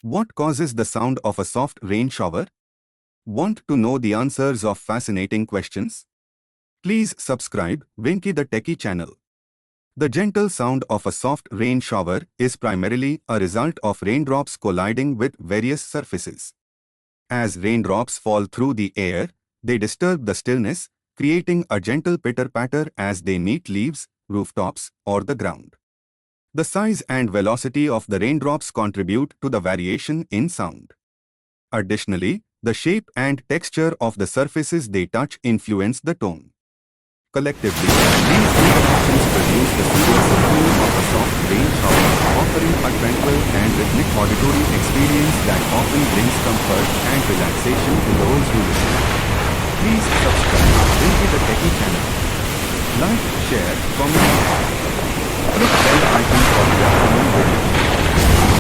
What causes the sound of a soft rain shower? Want to know the answers of fascinating questions? Please subscribe Winky the Techie channel. The gentle sound of a soft rain shower is primarily a result of raindrops colliding with various surfaces. As raindrops fall through the air, they disturb the stillness, creating a gentle pitter-patter as they meet leaves, rooftops, or the ground. The size and velocity of the raindrops contribute to the variation in sound. Additionally, the shape and texture of the surfaces they touch influence the tone. Collectively, these interactions produce the simple symphony of a soft rain shower, offering a tranquil and rhythmic auditory experience that often brings comfort and relaxation to those who listen. Please subscribe to the Techie channel. Like, share, comment, click bell icon for the upcoming video.